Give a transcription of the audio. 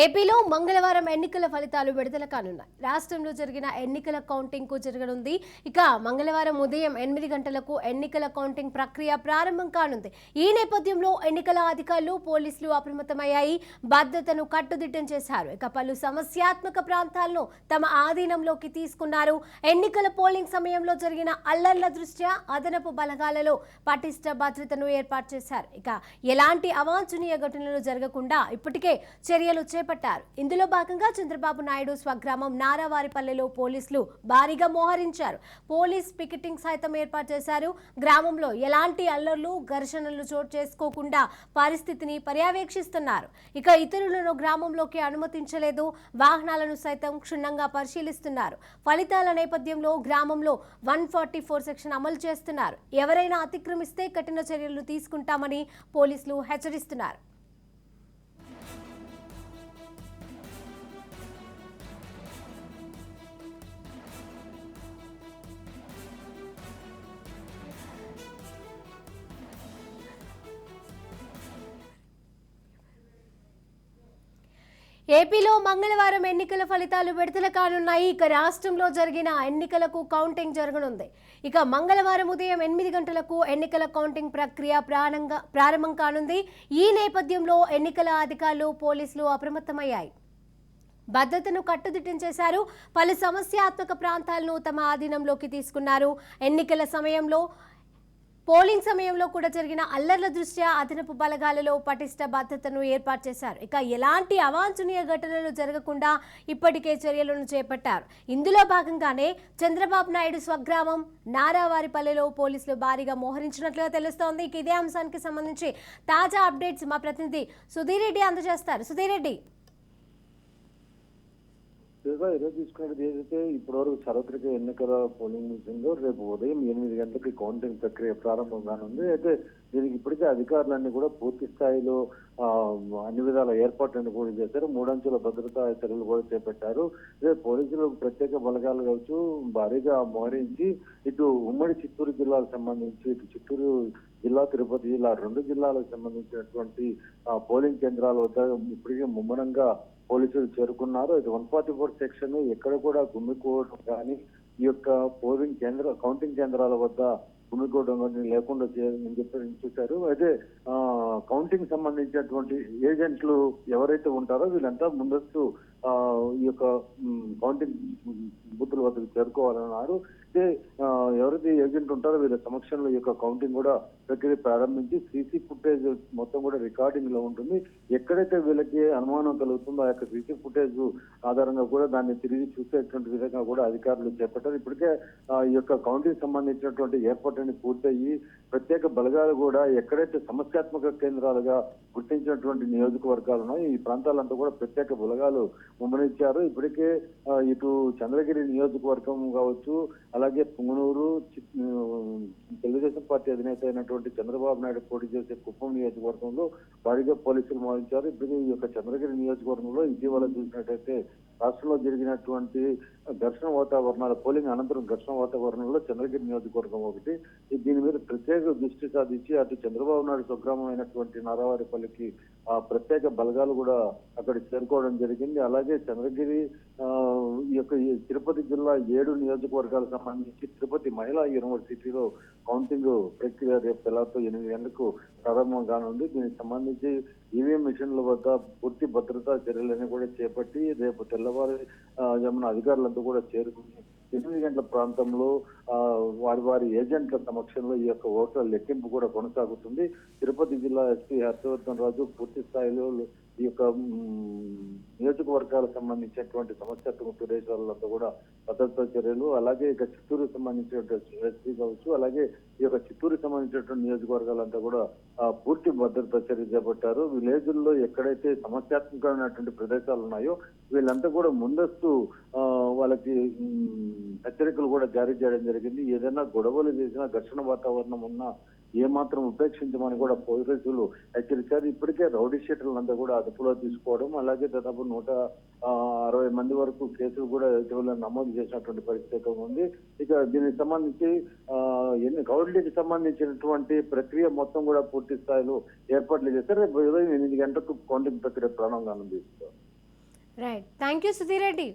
ఏపీలో మంగళవారం ఎన్నికల ఫలితాలు విడుదల కానున్నాయి. రాష్ట్రంలో జరిగిన ఎన్నికల కౌంటింగ్ కు జరగనుంది. ఇక మంగళవారం ఉదయం 8 గంటలకు ఎన్నికల కౌంటింగ్ ప్రక్రియ ప్రారంభం కానుంది. ఈ నేపథ్యంలో ఎన్నికల అధికారులు, పోలీసులు అప్రమత్తమయ్యాయి, భద్రతను కట్టుదిట్టం చేశారు. ఇక పలు సమస్యాత్మక ప్రాంతాలను తమ ఆధీనంలోకి తీసుకున్నారు. ఎన్నికల పోలింగ్ సమయంలో జరిగిన అల్లర్ల దృష్ట్యా అదనపు బలగాలలో పటిష్ట భద్రతను ఏర్పాటు చేశారు. ఇక ఎలాంటి అవాంఛనీయ ఘటనలు జరగకుండా ఇప్పటికే చర్యలు చేపట్టారు. ఇందులో భాగంగా చంద్రబాబు నాయుడు స్వగ్రామం నారావారిపల్లెలో పోలీసులు భారీగా మోహరించారు. పోలీస్ పికెటింగ్ సైతం ఏర్పాటు చేశారు. గ్రామంలో ఎలాంటి అల్లర్లు, ఘర్షణలు చోటు చేసుకోకుండా పరిస్థితిని పర్యవేక్షిస్తున్నారు. ఇక ఇతరులను గ్రామంలోకి అనుమతించలేదు. వాహనాలను సైతం క్షుణ్ణంగా పరిశీలిస్తున్నారు. ఫలితాల నేపథ్యంలో గ్రామంలో 144 సెక్షన్ అమలు చేస్తున్నారు. ఎవరైనా అతిక్రమిస్తే కఠిన చర్యలు తీసుకుంటామని పోలీసులు హెచ్చరిస్తున్నారు. ఏపీలో మంగళవారం ఎన్నికల ఫలితాలు విడుదల కానున్నాయి. ఇక రాష్ట్రంలో జరిగిన ఎన్నికలకు కౌంటింగ్ జరగనుంది. ఇక మంగళవారం ఉదయం 8 గంటలకు ఎన్నికల కౌంటింగ్ ప్రక్రియ ప్రారంభం కానుంది. ఈ నేపథ్యంలో ఎన్నికల అధికారులు, పోలీసులు అప్రమత్తమయ్యాయి, భద్రతను కట్టుదిట్టం చేశారు. పలు సమస్యాత్మక ప్రాంతాలను తమ ఆధీనంలోకి తీసుకున్నారు. ఎన్నికల సమయంలో పోలింగ్ సమయంలో కూడా జరిగిన అల్లర్ల దృష్ట్యా అదనపు బలగాలలో పటిష్ట భద్రతను ఏర్పాటు చేశారు. ఇక ఎలాంటి అవాంఛనీయ ఘటనలు జరగకుండా ఇప్పటికే చర్యలను చేపట్టారు. ఇందులో భాగంగానే చంద్రబాబు నాయుడు స్వగ్రామం నారావారిపల్లెలో పోలీసులు భారీగా మోహరించినట్లుగా తెలుస్తోంది. ఇక ఇదే అంశానికి సంబంధించి తాజా అప్డేట్స్ మా ప్రతినిధి సుధీర్ రెడ్డి అందజేస్తారు. సుధీర్ రెడ్డి, ఈరోజు చూసుకున్నది ఏదైతే ఇప్పటివరకు సార్వత్రిక ఎన్నికల పోలింగ్ ముగిసిందో రేపు ఉదయం 8 గంటలకి కౌంటింగ్ ప్రక్రియ ప్రారంభం కానుంది. అయితే దీనికి ఇప్పటికే అధికారులన్నీ కూడా పూర్తి స్థాయిలో అన్ని విధాల ఏర్పాట్లను కూడా చేశారు. 3 అంచెల భద్రతా చర్యలు కూడా చేపట్టారు. రేపు పోలీసులు ప్రత్యేక బలగాలు కావచ్చు భారీగా మోహరించి ఇటు ఉమ్మడి చిత్తూరు జిల్లాకు సంబంధించి ఇటు చిత్తూరు జిల్లా, తిరుపతి జిల్లా 2 జిల్లాలకు సంబంధించినటువంటి పోలింగ్ కేంద్రాల వద్ద ఇప్పటికే ముమ్మరంగా పోలీసులు చేరుకున్నారు. ఇది 144 సెక్షన్ ఎక్కడ కూడా గుమ్మికోవడం కానీ ఈ యొక్క కౌంటింగ్ కేంద్రాల వద్ద గుమ్మికోవడం కానీ లేకుండా చేయాలని చెప్పి చూశారు. అయితే కౌంటింగ్ సంబంధించినటువంటి ఏజెంట్లు ఎవరైతే ఉంటారో వీళ్ళంతా ముందస్తు ఈ యొక్క కౌంటింగ్ బూతుల వద్దకు చేరుకోవాలన్నారు. అయితే ఎవరైతే ఏజెంట్ ఉంటారో వీళ్ళ సమక్షంలో ఈ యొక్క కౌంటింగ్ కూడా ప్రక్రియ ప్రారంభించి సీసీ ఫుటేజ్ మొత్తం కూడా రికార్డింగ్ లో ఉంటుంది. ఎక్కడైతే వీళ్ళకి అనుమానం కలుగుతుందో ఆ యొక్క సీసీ ఫుటేజ్ ఆధారంగా కూడా దాన్ని తిరిగి చూసేటువంటి విధంగా కూడా అధికారులు చేపట్టారు. ఇప్పటికే ఈ యొక్క కౌంటింగ్ సంబంధించినటువంటి ఏర్పాట్లన్నీ పూర్తయ్యి ప్రత్యేక బలగాలు కూడా ఎక్కడైతే సమస్యాత్మక కేంద్రాలుగా గుర్తించినటువంటి నియోజకవర్గాలు ఉన్నాయో ఈ ప్రాంతాలంతా కూడా ప్రత్యేక బలగాలు ముమ్మరించారు. ఇప్పటికే ఇటు చంద్రగిరి నియోజకవర్గం కావచ్చు, అలాగే పుంగనూరు, తెలుగుదేశం పార్టీ అధినేత అయినటువంటి చంద్రబాబు నాయుడు పోటీ చేసే కుప్పం నియోజకవర్గంలో భారీగా పోలీసులు మోహరించారు. ఇప్పుడు ఈ యొక్క చంద్రగిరి నియోజకవర్గంలో ఇటీవల చూసినట్టయితే రాష్ట్రంలో జరిగినటువంటి ఘర్షణ వాతావరణాల పోలింగ్ అనంతరం ఘర్షణ వాతావరణంలో చంద్రగిరి నియోజకవర్గం ఒకటి. దీని మీద ప్రత్యేక దృష్టి సాధించి అటు చంద్రబాబు నాయుడు స్వగ్రామం అయినటువంటి నారావారిపల్లికి ప్రత్యేక బలగాలు కూడా అక్కడ చేరుకోవడం జరిగింది. అలాగే చంద్రగిరి ఈ యొక్క తిరుపతి జిల్లా 7 నియోజకవర్గాలకు సంబంధించి తిరుపతి మహిళా యూనివర్సిటీలో కౌంటింగ్ ప్రక్రియ రేపు తెల్లవారుతో 8 గంటలకు ప్రారంభం కానుంది. దీనికి సంబంధించి ఈవీఎం మిషన్ల వద్ద పూర్తి భద్రతా చర్యలన్నీ కూడా చేపట్టి రేపు తెల్లవారు జమున అధికారులంతా కూడా చేరుకుని 8 గంటల ప్రాంతంలో వారి ఏజెంట్ల సమక్షంలో ఈ యొక్క ఓట్ల లెక్కింపు కూడా కొనసాగుతుంది. తిరుపతి జిల్లా ఎస్పీ హర్షవర్ధన్ రాజు పూర్తి స్థాయిలో ఈ యొక్క నియోజకవర్గాలకు సంబంధించినటువంటి సమస్యాత్మక ప్రదేశాలంతా కూడా భద్రతా చర్యలు, అలాగే ఇక చిత్తూరుకు సంబంధించినటువంటి ఎస్పీ కావచ్చు, అలాగే ఈ యొక్క చిత్తూరుకు సంబంధించినటువంటి నియోజకవర్గాలంతా కూడా పూర్తి భద్రతా చర్యలు చేపట్టారు. విలేజుల్లో ఎక్కడైతే సమస్యాత్మకమైనటువంటి ప్రదేశాలు ఉన్నాయో వీళ్ళంతా కూడా ముందస్తు వాళ్ళకి హెచ్చరికలు కూడా జారీ చేయడం జరిగింది. ఏదైనా గొడవలు చేసినా, ఘర్షణ వాతావరణం ఉన్నా ఏమాత్రం ఉపేక్షించమని కూడా పోలీసులు హెచ్చరించారు. ఇప్పటికే రౌడీ షీటర్లంతా కూడా అదుపులో తీసుకోవడం, అలాగే దాదాపు 160 మంది వరకు కేసులు కూడా ఇటీవల నమోదు చేసినటువంటి పరిస్థితి ఉంది. ఇక దీనికి సంబంధించి కౌంటింగ్కి సంబంధించినటువంటి ప్రక్రియ మొత్తం కూడా పూర్తి స్థాయిలో ఏర్పాట్లు చేస్తారు. రేపు ఉదయం 8 గంటలకు కౌంటింగ్ ప్రక్రియ ప్రారంభం కానుంది. Right, thank you Sudheer Reddy.